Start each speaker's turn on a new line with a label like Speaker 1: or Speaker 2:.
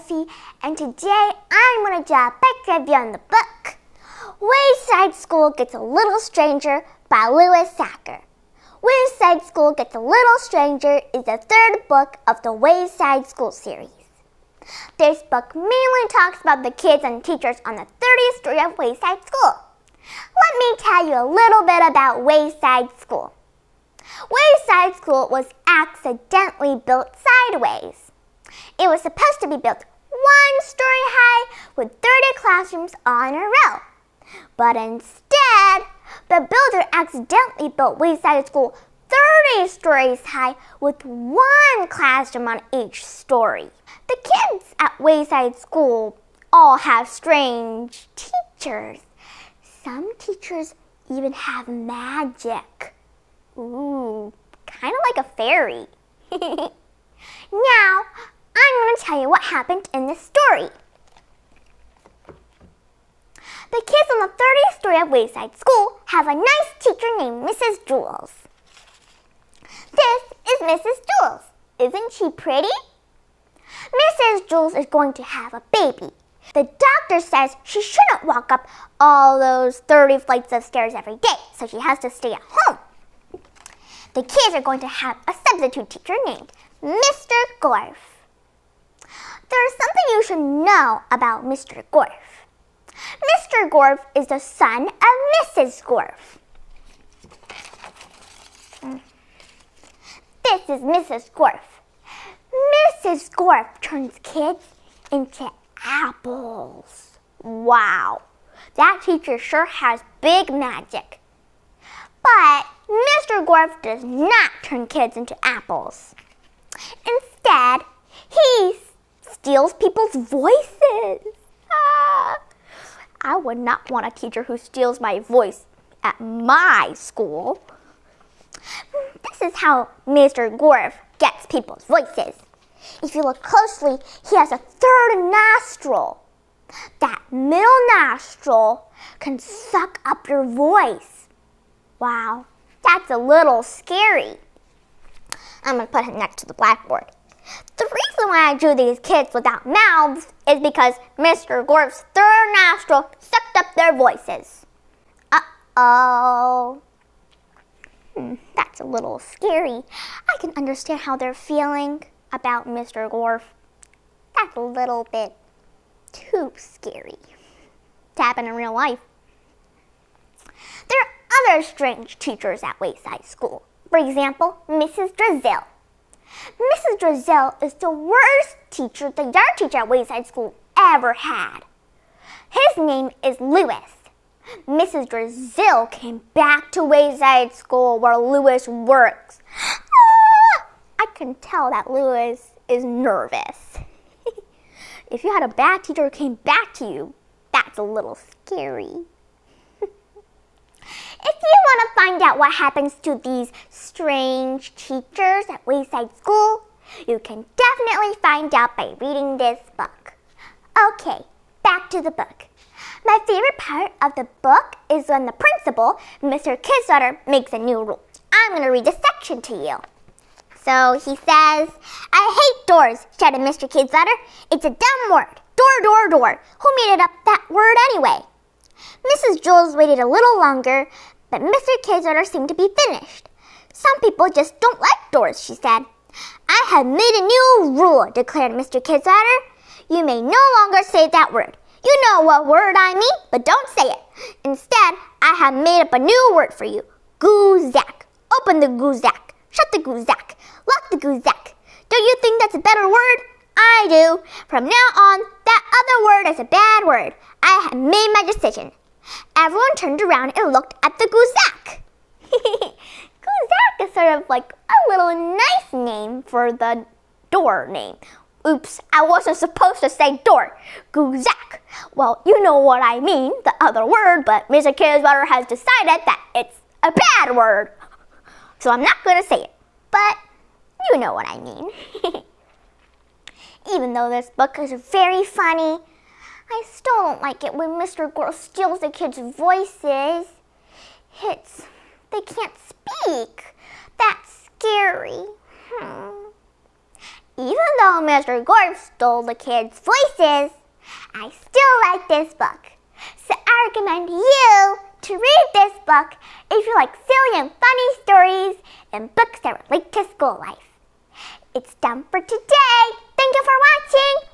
Speaker 1: Darcy, and today I'm going to do a book review on the book Wayside School Gets a Little Stranger by Louis Sachar. Wayside School Gets a Little Stranger is the third book of the Wayside School series. This book mainly talks about the kids and teachers on the 30th story of Wayside School. Let me tell you a little bit about Wayside School. Wayside School was accidentally built sideways. It was supposed to be built 1 story high with 30 classrooms all in a row. But instead, the builder accidentally built Wayside School 30 stories high with 1 classroom on each story. The kids at Wayside School all have strange teachers. Some teachers even have magic. Ooh, kind of like a fairy. Now, I'm going to tell you what happened in this story. The kids on the 30th story of Wayside School have a nice teacher named Mrs. Jewls. This is Mrs. Jewls. Isn't she pretty? Mrs. Jewls is going to have a baby. The doctor says she shouldn't walk up all those 30 flights of stairs every day, so she has to stay at home. The kids are going to have a substitute teacher named Mr. Gorf. There's something you should know about Mr. Gorf. Mr. Gorf is the son of Mrs. Gorf. This is Mrs. Gorf. Mrs. Gorf turns kids into apples. Wow, that teacher sure has big magic. But Mr. Gorf does not turn kids into apples. Instead, he steals people's voices. I would not want a teacher who steals my voice at my school. This is how Mr. Gorf gets people's voices. If you look closely, he has a third nostril. That middle nostril can suck up your voice. Wow, that's a little scary. I'm going to put him next to the blackboard. The reason why I drew these kids without mouths is because Mr. Gorf's third nostril sucked up their voices. Uh-oh. That's a little scary. I can understand how they're feeling about Mr. Gorf. That's a little bit too scary to happen in real life. There are other strange teachers at Wayside School. For example, Mrs. Drizzle. Mrs. Drizzle is the worst teacher the yard teacher at Wayside School ever had. His name is Louis. Mrs. Drizzle came back to Wayside School where Louis works. I can tell that Louis is nervous. If you had a bad teacher who came back to you, that's a little scary. If you want to find out what happens to these strange teachers at Wayside School, you can definitely find out by reading this book. Okay, back to the book. My favorite part of the book is when the principal, Mr. Kidsutter, makes a new rule. I'm going to read this section to you. So he says, "I hate doors," shouted Mr. Kidsutter. "It's a dumb word. Door. Who made it up that word anyway?" Mrs. Jewls waited a little longer, but Mr. Kidsutter seemed to be finished. "Some people just don't like doors," she said. "I have made a new rule," declared Mr. Kidsutter. "You may no longer say that word. You know what word I mean, but don't say it. Instead, I have made up a new word for you. Guzak. Open the guzak. Shut the guzak. Lock the guzak. Don't you think that's a better word? I do. From now on, that other word is a bad word. I have made my decision." Everyone turned around and looked at the guzak. Guzak is sort of like a little nice name for the door name. Oops, I wasn't supposed to say door. Guzak. Well, you know what I mean, the other word, but Mr. Kidsutter has decided that it's a bad word. So I'm not going to say it, but you know what I mean. Even though this book is very funny, I still don't like it when Mr. Gorf steals the kids' voices. They can't speak. That's scary. Even though Mr. Gorf stole the kids' voices, I still like this book. So I recommend you to read this book if you like silly and funny stories and books that relate to school life. It's done for today. Thank you for watching.